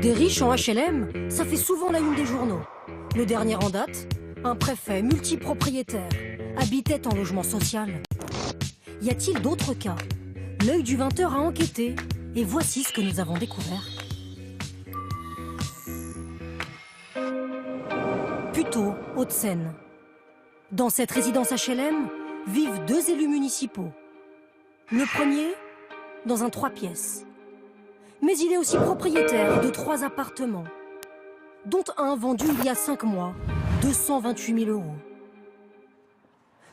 Des riches en HLM, ça fait souvent la une des journaux. Le dernier en date, un préfet multipropriétaire habitait en logement social. Y a-t-il d'autres cas? L'œil du 20h a enquêté et voici ce que nous avons découvert. Puteaux, Hauts-de-Seine. Dans cette résidence HLM vivent 2 élus municipaux. Le premier, dans un 3 pièces. Mais il est aussi propriétaire de 3 appartements, dont un vendu il y a 5 mois, 228 000 €.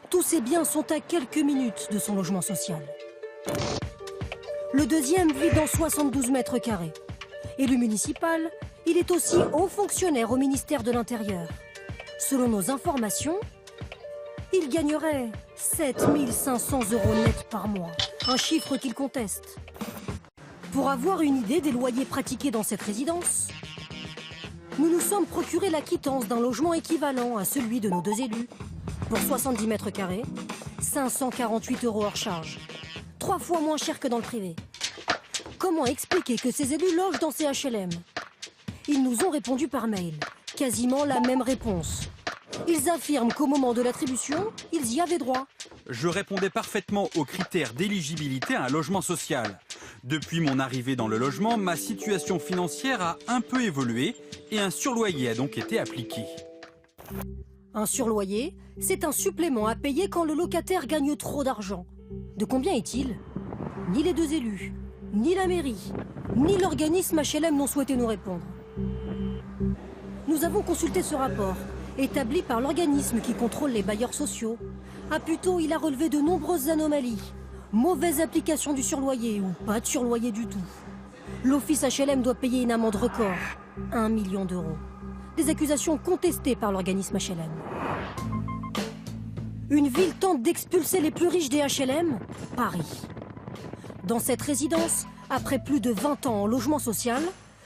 Tous ces biens sont à quelques minutes de son logement social. Le deuxième vit dans 72 mètres carrés. Élu municipal, il est aussi haut fonctionnaire au ministère de l'Intérieur. Selon nos informations, il gagnerait 7 500 € net par mois, un chiffre qu'il conteste. Pour avoir une idée des loyers pratiqués dans cette résidence, nous nous sommes procuré la quittance d'un logement équivalent à celui de nos 2 élus. Pour 70 mètres carrés, 548 € hors charge. 3 fois moins cher que dans le privé. Comment expliquer que ces élus logent dans ces HLM? Ils nous ont répondu par mail, quasiment la même réponse. Ils affirment qu'au moment de l'attribution, ils y avaient droit. Je répondais parfaitement aux critères d'éligibilité à un logement social. Depuis mon arrivée dans le logement, ma situation financière a un peu évolué et un surloyer a donc été appliqué. Un surloyer, c'est un supplément à payer quand le locataire gagne trop d'argent. De combien est-il? Ni les 2 élus, ni la mairie, ni l'organisme HLM n'ont souhaité nous répondre. Nous avons consulté ce rapport, établi par l'organisme qui contrôle les bailleurs sociaux. À Puteaux, il a relevé de nombreuses anomalies. Mauvaise application du surloyer ou pas de surloyer du tout. L'office HLM doit payer une amende record, 1 million €. Des accusations contestées par l'organisme HLM. Une ville tente d'expulser les plus riches des HLM, Paris. Dans cette résidence, après plus de 20 ans en logement social,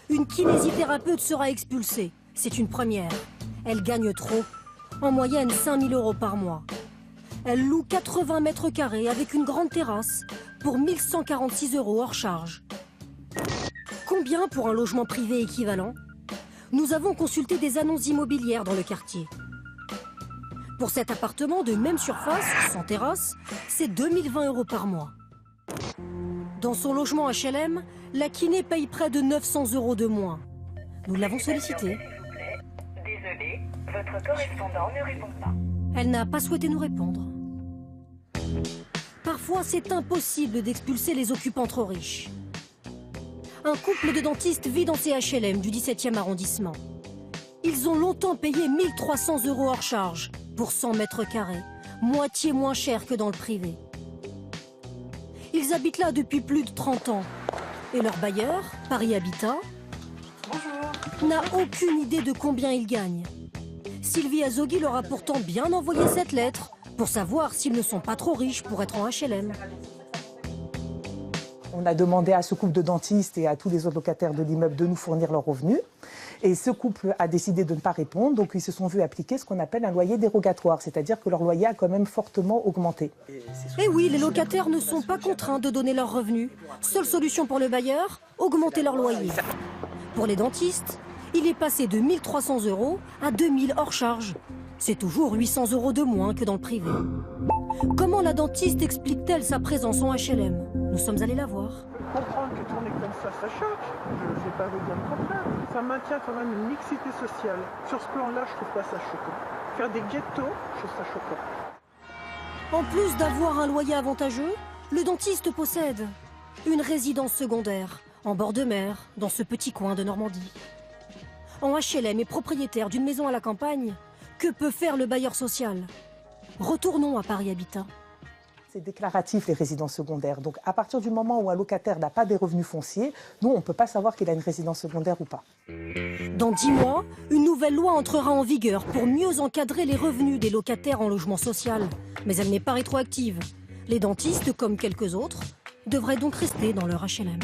une kinésithérapeute sera expulsée. C'est une première. Elle gagne trop, en moyenne 5 000 € par mois. Elle loue 80 mètres carrés avec une grande terrasse pour 1 146 € hors charge. Combien pour un logement privé équivalent? Nous avons consulté des annonces immobilières dans le quartier. Pour cet appartement de même surface, sans terrasse, c'est 2 020 € par mois. Dans son logement HLM, la kiné paye près de 900 € de moins. Nous l'avons sollicité. Désolé, votre correspondant ne répond pas. Elle n'a pas souhaité nous répondre. Parfois, c'est impossible d'expulser les occupants trop riches. Un couple de dentistes vit dans ces HLM du 17e arrondissement. Ils ont longtemps payé 1 300 € hors charge pour 100 mètres carrés, moitié moins cher que dans le privé. Ils habitent là depuis plus de 30 ans. Et leur bailleur, Paris Habitat, n'a aucune idée de combien ils gagnent. Sylvie Azoghi leur a pourtant bien envoyé cette lettre pour savoir s'ils ne sont pas trop riches pour être en HLM. On a demandé à ce couple de dentistes et à tous les autres locataires de l'immeuble de nous fournir leurs revenus. Et ce couple a décidé de ne pas répondre, donc ils se sont vus appliquer ce qu'on appelle un loyer dérogatoire, c'est-à-dire que leur loyer a quand même fortement augmenté. Et oui, les locataires ne sont pas contraints de donner leurs revenus. Seule solution pour le bailleur, augmenter leur loyer. Pour les dentistes, il est passé de 1 300 € à 2 000 hors charge. C'est toujours 800 € de moins que dans le privé. Comment la dentiste explique-t-elle sa présence en HLM? Nous sommes allés la voir. Comprendre que tourner comme ça choque. Je ne vais pas vous dire le contraire. Ça maintient quand même une mixité sociale. Sur ce plan-là, je trouve pas ça choquant. Faire des ghettos, je trouve ça choquant. En plus d'avoir un loyer avantageux, le dentiste possède une résidence secondaire en bord de mer, dans ce petit coin de Normandie. En HLM et propriétaire d'une maison à la campagne, que peut faire le bailleur social? Retournons à Paris Habitat. C'est déclaratif, les résidences secondaires. Donc, à partir du moment où un locataire n'a pas des revenus fonciers, nous, on ne peut pas savoir qu'il a une résidence secondaire ou pas. Dans 10 mois, une nouvelle loi entrera en vigueur pour mieux encadrer les revenus des locataires en logement social. Mais elle n'est pas rétroactive. Les dentistes, comme quelques autres, devraient donc rester dans leur HLM.